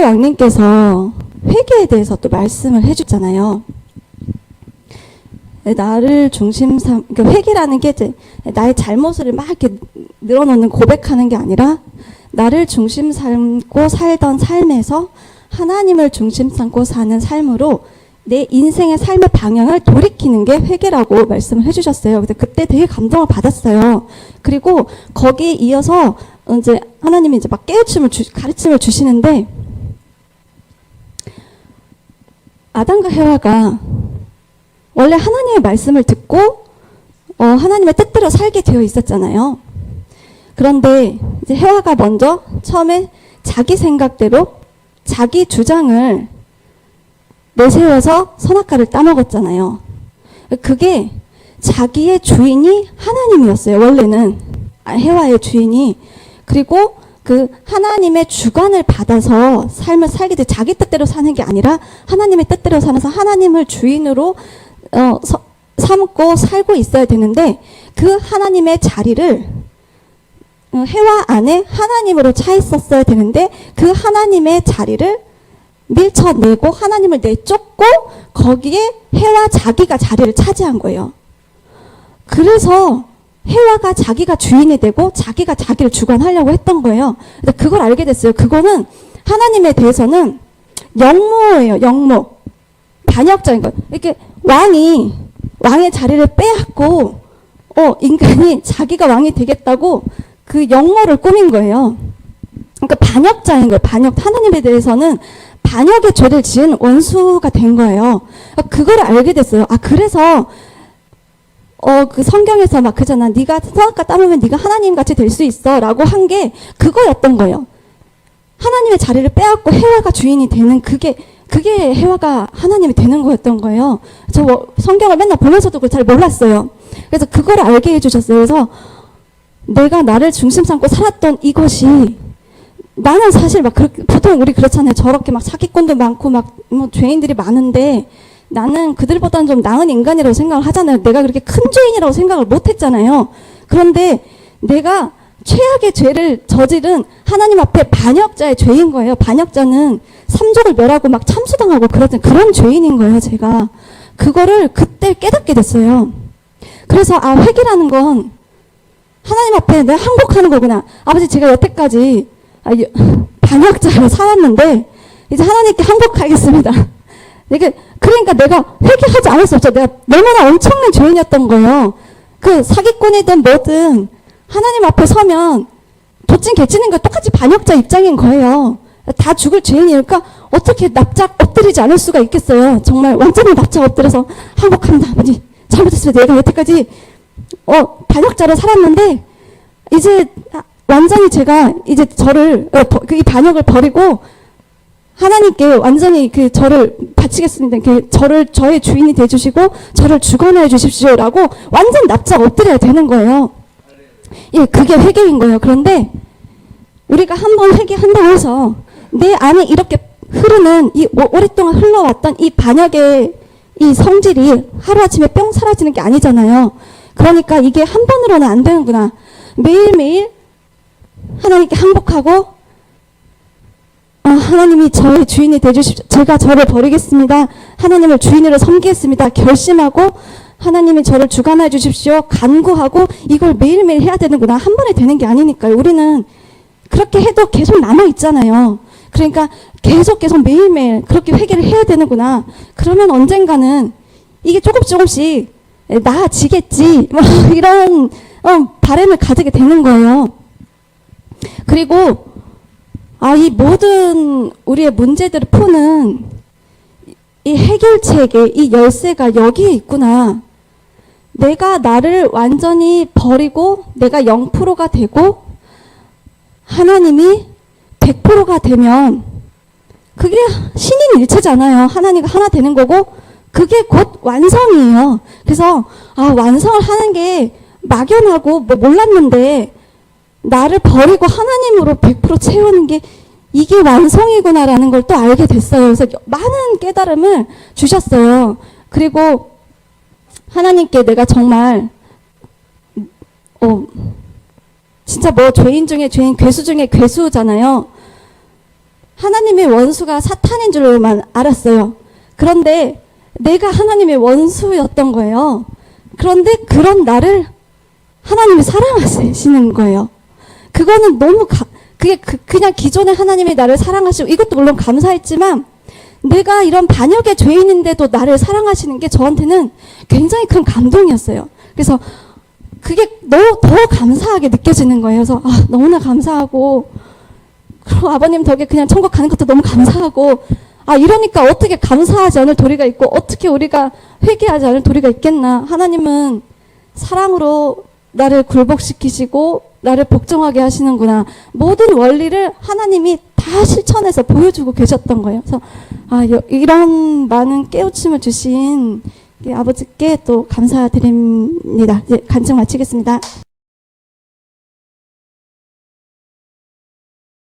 왕님께서 회개에 대해서 또 말씀을 해주잖아요. 나를 그러니까 회개라는 게 이제 나의 잘못을 막 이렇게 늘어놓는 고백하는 게 아니라 나를 중심 삼고 살던 삶에서 하나님을 중심 삼고 사는 삶으로 내 인생의 삶의 방향을 돌이키는 게 회개라고 말씀을 해주셨어요. 근데 그때 되게 감동을 받았어요. 그리고 거기에 이어서 이제 하나님이 이제 막 가르침을 주시는데, 아담과 헤와가 원래 하나님의 말씀을 듣고 하나님의 뜻대로 살게 되어 있었잖아요. 그런데 이제 헤와가 먼저 처음에 자기 생각대로 자기 주장을 내세워서 선악과를 따먹었잖아요. 그게 자기의 주인이 하나님이었어요. 원래는 헤와의 주인이. 그리고 그 하나님의 주관을 받아서 삶을 살게 돼 자기 뜻대로 사는 게 아니라 하나님의 뜻대로 살아서 하나님을 주인으로 삼고 살고 있어야 되는데, 그 하나님의 자리를 헤와 안에 하나님으로 차 있었어야 되는데 그 하나님의 자리를 밀쳐내고 하나님을 내쫓고 거기에 헤와 자기가 자리를 차지한 거예요. 그래서 헤와가 자기가 주인이 되고 자기가 자기를 주관하려고 했던 거예요. 그걸 알게 됐어요. 그거는 하나님에 대해서는 영모예요. 영모. 반역자인 거예요. 이렇게 왕의 자리를 빼앗고 인간이 자기가 왕이 되겠다고 그 영모를 꾸민 거예요. 그러니까 반역자인 거예요. 반역. 하나님에 대해서는 반역의 죄를 지은 원수가 된 거예요. 그걸 알게 됐어요. 그래서 그 성경에서 막 그잖아. 네가 선악과 따르면 네가 하나님 같이 될 수 있어라고 한 게 그거였던 거예요. 하나님의 자리를 빼앗고 헤와가 주인이 되는 그게 헤와가 하나님이 되는 거였던 거예요. 저 성경을 맨날 보면서도 그걸 잘 몰랐어요. 그래서 그걸 알게 해주셨어요. 그래서 내가 나를 중심 삼고 살았던 이것이, 나는 사실 막 보통 우리 그렇잖아요. 저렇게 막 사기꾼도 많고 막 뭐 죄인들이 많은데 나는 그들보다는 좀 나은 인간이라고 생각을 하잖아요. 내가 그렇게 큰 죄인이라고 생각을 못 했잖아요. 그런데 내가 최악의 죄를 저지른 하나님 앞에 반역자의 죄인 거예요. 반역자는 삼족을 멸하고 막 참수당하고 그런 죄인인 거예요, 제가. 그거를 그때 깨닫게 됐어요. 그래서 회개라는 건 하나님 앞에 내가 항복하는 거구나. 아버지, 제가 여태까지 반역자로 살았는데 이제 하나님께 항복하겠습니다. 그러니까 내가 회개하지 않을 수 없죠. 내가 얼마나 엄청난 죄인이었던 거예요. 그 사기꾼이든 뭐든 하나님 앞에 서면 도찐 개찌는 거 똑같이 반역자 입장인 거예요. 다 죽을 죄인이니까 어떻게 납작 엎드리지 않을 수가 있겠어요. 정말 완전히 납작 엎드려서 항복합니다. 아버지, 잘못했습니다. 내가 여태까지 반역자로 살았는데 이제 완전히 제가 이제 저를 이 반역을 버리고 하나님께 완전히 저를 바치겠습니다. 저의 주인이 되주시고 저를 주관해 주십시오라고 완전 납작 엎드려야 되는 거예요. 예, 그게 회개인 거예요. 그런데 우리가 한번 회개한다고 해서 내 안에 이렇게 흐르는 이 오랫동안 흘러왔던 이 반역의 이 성질이 하루아침에 뿅 사라지는 게 아니잖아요. 그러니까 이게 한 번으로는 안 되는구나. 매일매일 하나님께 항복하고 하나님이 저의 주인이 되주십시오. 제가 저를 버리겠습니다. 하나님을 주인으로 섬기겠습니다. 결심하고 하나님이 저를 주관해 주십시오. 간구하고 이걸 매일매일 해야 되는구나. 한 번에 되는 게 아니니까요. 우리는 그렇게 해도 계속 남아있잖아요. 그러니까 계속 매일매일 그렇게 회개를 해야 되는구나. 그러면 언젠가는 이게 조금씩 나아지겠지. 이런 바람을 가지게 되는 거예요. 그리고 이 모든 우리의 문제들을 푸는 이 해결책의 이 열쇠가 여기에 있구나. 내가 나를 완전히 버리고 내가 0%가 되고 하나님이 100%가 되면 그게 신인일체잖아요. 하나님과 하나 되는 거고 그게 곧 완성이에요. 그래서 완성을 하는 게 막연하고 몰랐는데 나를 버리고 하나님으로 100% 채우는 게 이게 완성이구나라는 걸 또 알게 됐어요. 그래서 많은 깨달음을 주셨어요. 그리고 하나님께 내가 정말 진짜 죄인 중에 죄인, 괴수 중에 괴수잖아요. 하나님의 원수가 사탄인 줄로만 알았어요. 그런데 내가 하나님의 원수였던 거예요. 그런데 그런 나를 하나님이 사랑하시는 거예요. 그거는 너무 그게 그냥 기존에 하나님이 나를 사랑하시고 이것도 물론 감사했지만 내가 이런 반역의 죄인인데도 나를 사랑하시는 게 저한테는 굉장히 큰 감동이었어요. 그래서 그게 더 감사하게 느껴지는 거예요. 그래서 너무나 감사하고 그리고 아버님 덕에 그냥 천국 가는 것도 너무 감사하고 이러니까 어떻게 감사하지 않을 도리가 있고 어떻게 우리가 회개하지 않을 도리가 있겠나. 하나님은 사랑으로 나를 굴복시키시고 나를 복종하게 하시는구나. 모든 원리를 하나님이 다 실천해서 보여주고 계셨던 거예요. 그래서 이런 많은 깨우침을 주신 아버지께 또 감사드립니다. 이제 간증 마치겠습니다.